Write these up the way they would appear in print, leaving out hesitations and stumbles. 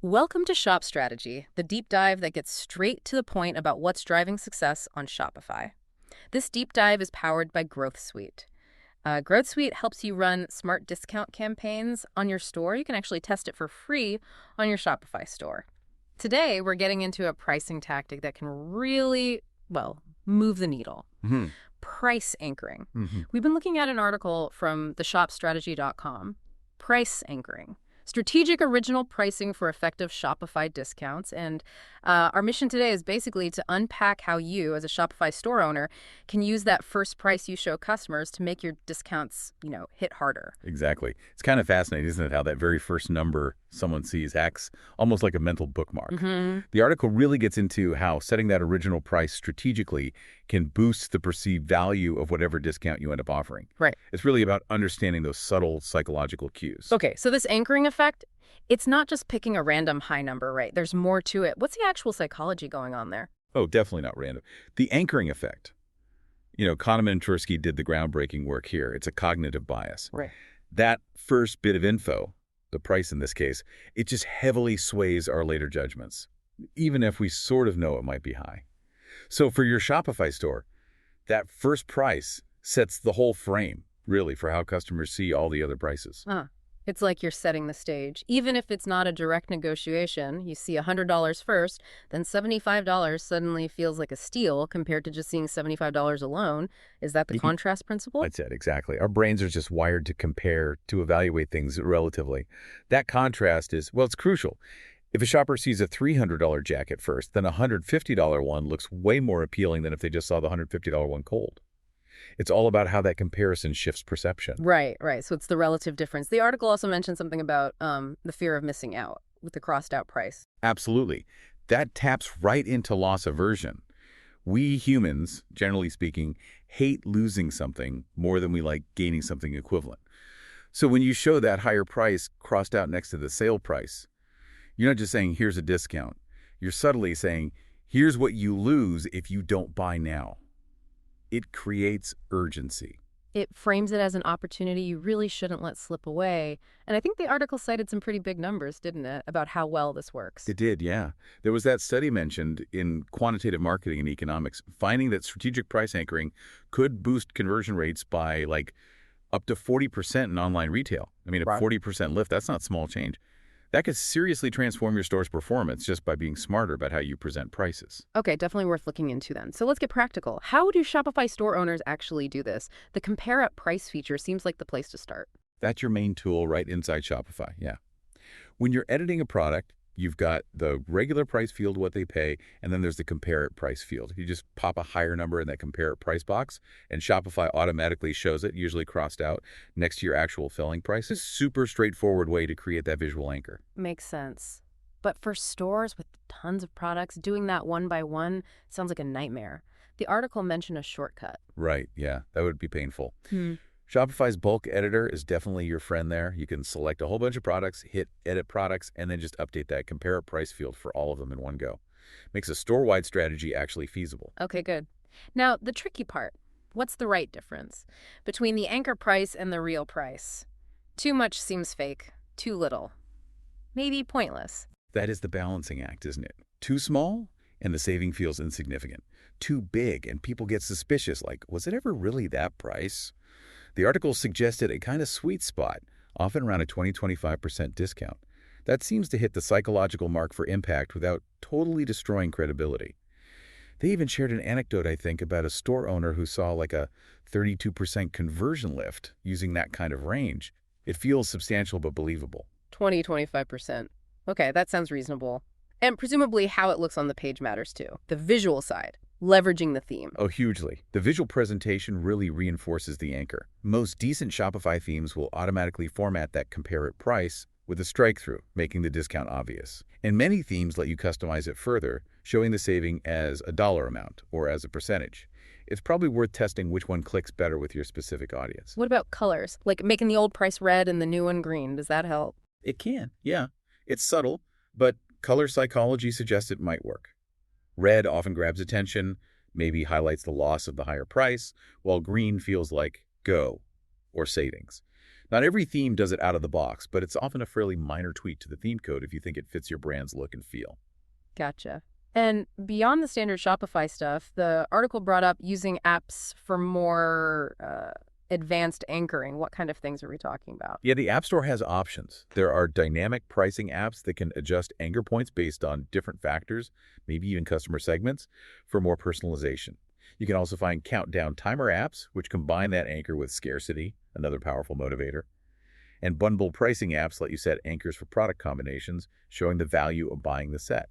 Welcome to Shop Strategy, the deep dive that gets straight to the point about what's driving success on Shopify. This deep dive is powered by Growth Suite. Growth Suite helps you run smart discount campaigns on your store. You can actually test it for free on your Shopify store. Today, we're getting into a pricing tactic that can really, well, move the needle. Hmm. Price anchoring. Hmm. We've been looking at an article from theshopstrategy.com. Price anchoring. Strategic original pricing for effective Shopify discounts. And our mission today is basically to unpack how you, as a Shopify store owner, can use that first price you show customers to make your discounts, hit harder. Exactly. It's kind of fascinating, isn't it, how that very first number someone sees acts almost like a mental bookmark. Mm-hmm. The article really gets into how setting that original price strategically can boost the perceived value of whatever discount you end up offering. Right. It's really about understanding those subtle psychological cues. Okay, so this anchoring effect, it's not just picking a random high number, right? There's more to it. What's the actual psychology going on there? Oh, definitely not random. The anchoring effect. Kahneman and Tversky did the groundbreaking work here. It's a cognitive bias. Right. That first bit of info, the price in this case, it just heavily sways our later judgments, even if we sort of know it might be high. So for your Shopify store, that first price sets the whole frame, really, for how customers see all the other prices. It's like you're setting the stage. Even if it's not a direct negotiation, you see $100 first, then $75 suddenly feels like a steal compared to just seeing $75 alone. Is that the Mhm. contrast principle? That's it, exactly. Our brains are just wired to compare, to evaluate things relatively. That contrast is, well, it's crucial. If a shopper sees a $300 jacket first, then a $150 one looks way more appealing than if they just saw the $150 one cold. It's all about how that comparison shifts perception. Right, right. So it's the relative difference. The article also mentioned something about the fear of missing out with the crossed out price. Absolutely. That taps right into loss aversion. We humans, generally speaking, hate losing something more than we like gaining something equivalent. So when you show that higher price crossed out next to the sale price, you're not just saying, here's a discount. You're subtly saying, here's what you lose if you don't buy now. It creates urgency. It frames it as an opportunity you really shouldn't let slip away. And I think the article cited some pretty big numbers, didn't it, about how well this works. It did, yeah. There was that study mentioned in quantitative marketing and economics, finding that strategic price anchoring could boost conversion rates by up to 40% in online retail. I mean, a Right. 40% lift, that's not small change. That could seriously transform your store's performance just by being smarter about how you present prices. Okay, definitely worth looking into then. So let's get practical. How do Shopify store owners actually do this? The compare at price feature seems like the place to start. That's your main tool right inside Shopify, yeah. When you're editing a product, you've got the regular price field, what they pay, and then there's the compare it price field. You just pop a higher number in that compare it price box, and Shopify automatically shows it, usually crossed out, next to your actual selling price. It's a super straightforward way to create that visual anchor. Makes sense. But for stores with tons of products, doing that one by one sounds like a nightmare. The article mentioned a shortcut. Right, yeah, that would be painful. Hmm. Shopify's bulk editor is definitely your friend there. You can select a whole bunch of products, hit edit products, and then just update that compare it price field for all of them in one go. Makes a store-wide strategy actually feasible. Okay, good. Now, the tricky part. What's the right difference between the anchor price and the real price? Too much seems fake. Too little. Maybe pointless. That is the balancing act, isn't it? Too small, and the saving feels insignificant. Too big, and people get suspicious, like, was it ever really that price? The article suggested a kind of sweet spot, often around a 20–25% discount. That seems to hit the psychological mark for impact without totally destroying credibility. They even shared an anecdote, I think, about a store owner who saw a 32% conversion lift using that kind of range. It feels substantial but believable. 20–25%. Okay, that sounds reasonable. And presumably how it looks on the page matters too. The visual side, leveraging the theme. Oh, hugely. The visual presentation really reinforces the anchor. Most decent Shopify themes will automatically format that compare it price with a strike-through, making the discount obvious. And many themes let you customize it further, showing the saving as a dollar amount or as a percentage. It's probably worth testing which one clicks better with your specific audience. What about colors? Like making the old price red and the new one green. Does that help? It can, yeah. It's subtle, but color psychology suggests it might work. Red often grabs attention, maybe highlights the loss of the higher price, while green feels like go or savings. Not every theme does it out of the box, but it's often a fairly minor tweak to the theme code if you think it fits your brand's look and feel. Gotcha. And beyond the standard Shopify stuff, the article brought up using apps for more advanced anchoring. What kind of things are we talking about? Yeah, the App Store has options. There are dynamic pricing apps that can adjust anchor points based on different factors, maybe even customer segments, for more personalization. You can also find countdown timer apps, which combine that anchor with scarcity, another powerful motivator. And bundle pricing apps let you set anchors for product combinations, showing the value of buying the set.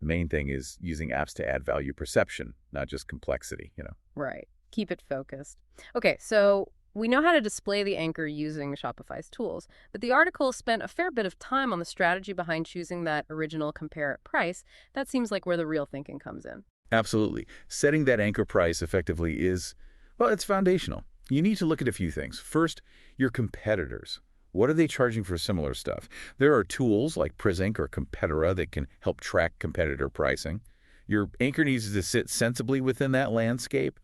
The main thing is using apps to add value perception, not just complexity. Right. Keep it focused. Okay, so we know how to display the anchor using Shopify's tools, but the article spent a fair bit of time on the strategy behind choosing that original compare at price. That seems like where the real thinking comes in. Absolutely. Setting that anchor price effectively is, well, it's foundational. You need to look at a few things. First, your competitors. What are they charging for similar stuff? There are tools like PrisInc or Competera that can help track competitor pricing. Your anchor needs to sit sensibly within that landscape,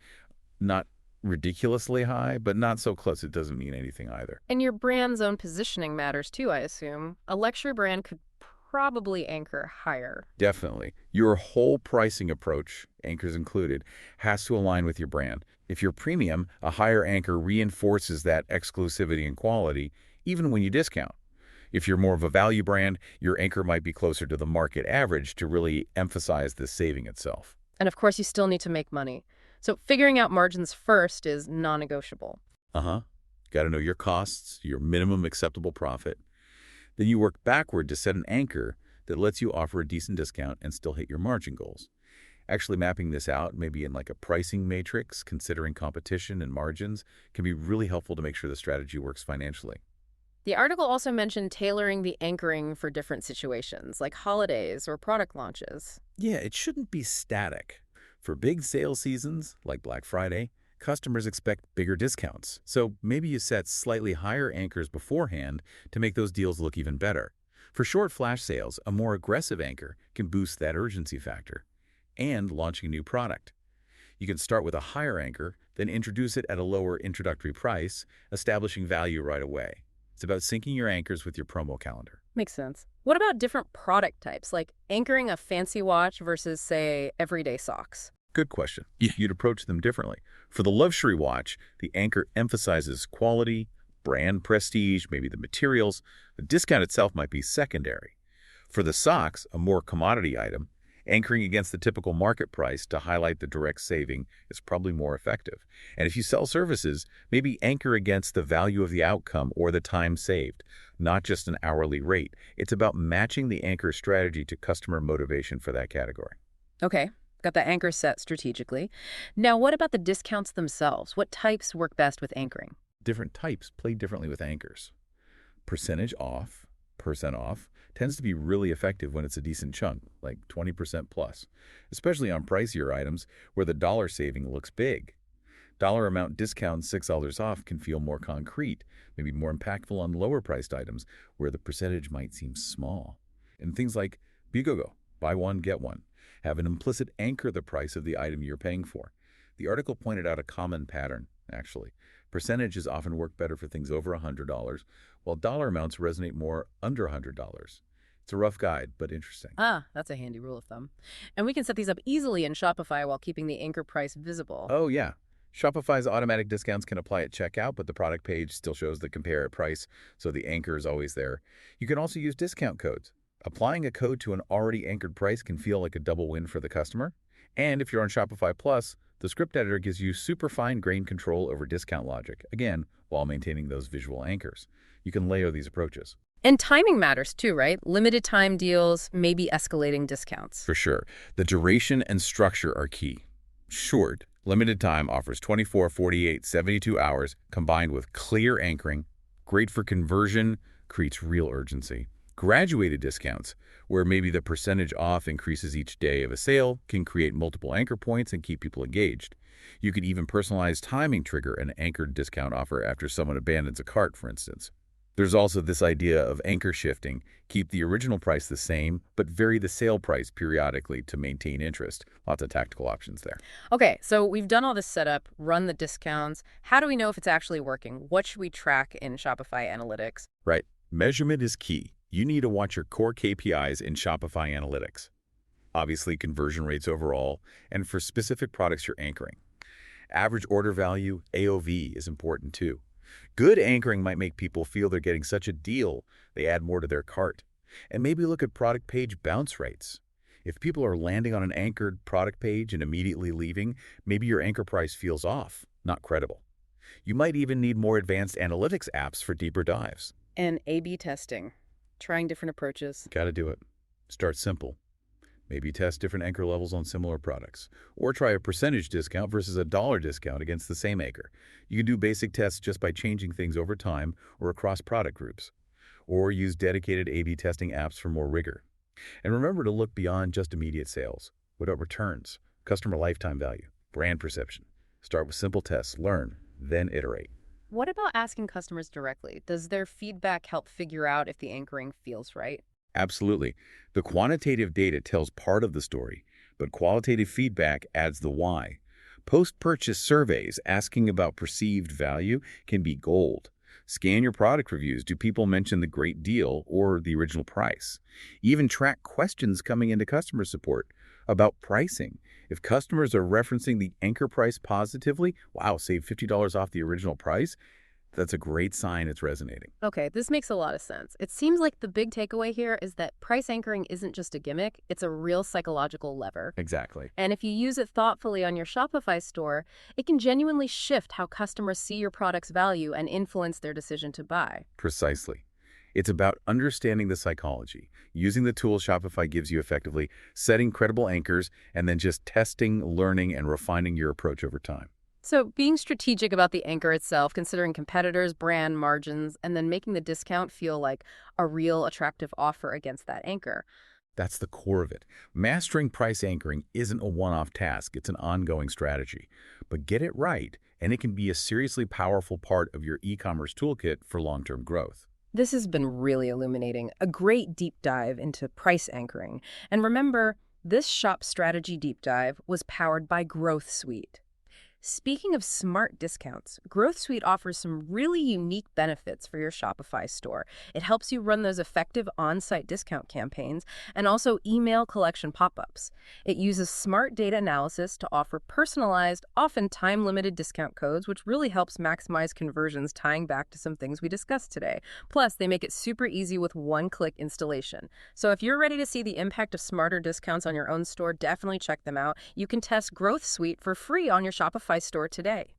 not ridiculously high, but not so close it doesn't mean anything either. And your brand's own positioning matters too, I assume. A luxury brand could probably anchor higher. Definitely. Your whole pricing approach, anchors included, has to align with your brand. If you're premium, a higher anchor reinforces that exclusivity and quality, even when you discount. If you're more of a value brand, your anchor might be closer to the market average to really emphasize the saving itself. And of course, you still need to make money. So figuring out margins first is non-negotiable. Uh-huh. Got to know your costs, your minimum acceptable profit. Then you work backward to set an anchor that lets you offer a decent discount and still hit your margin goals. Actually mapping this out, maybe in like a pricing matrix, considering competition and margins, can be really helpful to make sure the strategy works financially. The article also mentioned tailoring the anchoring for different situations, like holidays or product launches. Yeah, it shouldn't be static. For big sales seasons, like Black Friday, customers expect bigger discounts. So maybe you set slightly higher anchors beforehand to make those deals look even better. For short flash sales, a more aggressive anchor can boost that urgency factor. And launching a new product. You can start with a higher anchor, then introduce it at a lower introductory price, establishing value right away. It's about syncing your anchors with your promo calendar. Makes sense. What about different product types, like anchoring a fancy watch versus, say, everyday socks? Good question. You'd approach them differently. For the luxury watch, the anchor emphasizes quality, brand prestige, maybe the materials. The discount itself might be secondary. For the socks, a more commodity item, anchoring against the typical market price to highlight the direct saving is probably more effective. And if you sell services, maybe anchor against the value of the outcome or the time saved, not just an hourly rate. It's about matching the anchor strategy to customer motivation for that category. Okay, got the anchor set strategically. Now, what about the discounts themselves? What types work best with anchoring? Different types play differently with anchors. Percentage off, percent off, tends to be really effective when it's a decent chunk, like 20% plus, especially on pricier items where the dollar saving looks big. Dollar amount discounts $6 off can feel more concrete, maybe more impactful on lower priced items where the percentage might seem small. And things like Bigogo, buy one, get one, have an implicit anchor the price of the item you're paying for. The article pointed out a common pattern, actually. Percentages often work better for things over $100, while dollar amounts resonate more under $100. It's a rough guide, but interesting. Ah, that's a handy rule of thumb. And we can set these up easily in Shopify while keeping the anchor price visible. Oh, yeah. Shopify's automatic discounts can apply at checkout, but the product page still shows the compare at price, so the anchor is always there. You can also use discount codes. Applying a code to an already anchored price can feel like a double win for the customer. And if you're on Shopify Plus, the script editor gives you super fine-grained control over discount logic, again, while maintaining those visual anchors. You can layer these approaches. And timing matters too, right? Limited time deals, maybe escalating discounts. For sure. The duration and structure are key. Short, limited time offers 24, 48, 72 hours combined with clear anchoring, great for conversion, creates real urgency. Graduated discounts, where maybe the percentage off increases each day of a sale, can create multiple anchor points and keep people engaged. You could even personalize timing trigger an anchored discount offer after someone abandons a cart, for instance. There's also this idea of anchor shifting. Keep the original price the same, but vary the sale price periodically to maintain interest. Lots of tactical options there. Okay, so we've done all this setup, run the discounts. How do we know if it's actually working? What should we track in Shopify Analytics? Right. Measurement is key. You need to watch your core KPIs in Shopify Analytics. Obviously, conversion rates overall, and for specific products you're anchoring. Average order value, AOV, is important too. Good anchoring might make people feel they're getting such a deal, they add more to their cart. And maybe look at product page bounce rates. If people are landing on an anchored product page and immediately leaving, maybe your anchor price feels off, not credible. You might even need more advanced analytics apps for deeper dives. And A/B testing, trying different approaches. Gotta do it. Start simple. Maybe test different anchor levels on similar products, or try a percentage discount versus a dollar discount against the same anchor. You can do basic tests just by changing things over time or across product groups, or use dedicated A/B testing apps for more rigor. And remember to look beyond just immediate sales. What about returns, customer lifetime value, brand perception? Start with simple tests, learn, then iterate. What about asking customers directly? Does their feedback help figure out if the anchoring feels right? Absolutely. The quantitative data tells part of the story, but qualitative feedback adds the why. Post-purchase surveys asking about perceived value can be gold. Scan your product reviews. Do people mention the great deal or the original price? Even track questions coming into customer support about pricing. If customers are referencing the anchor price positively, wow, save $50 off the original price, that's a great sign it's resonating. Okay, this makes a lot of sense. It seems like the big takeaway here is that price anchoring isn't just a gimmick, it's a real psychological lever. Exactly. And if you use it thoughtfully on your Shopify store, it can genuinely shift how customers see your product's value and influence their decision to buy. Precisely. It's about understanding the psychology, using the tools Shopify gives you effectively, setting credible anchors, and then just testing, learning, and refining your approach over time. So, being strategic about the anchor itself, considering competitors, brand margins, and then making the discount feel like a real attractive offer against that anchor. That's the core of it. Mastering price anchoring isn't a one-off task, it's an ongoing strategy. But get it right, and it can be a seriously powerful part of your e-commerce toolkit for long-term growth. This has been really illuminating, a great deep dive into price anchoring. And remember, this shop strategy deep dive was powered by Growth Suite. Speaking of smart discounts, Growth Suite offers some really unique benefits for your Shopify store. It helps you run those effective on-site discount campaigns and also email collection pop-ups. It uses smart data analysis to offer personalized, often time-limited discount codes, which really helps maximize conversions, tying back to some things we discussed today. Plus, they make it super easy with one-click installation. So if you're ready to see the impact of smarter discounts on your own store, definitely check them out. You can test Growth Suite for free on your Shopify store today.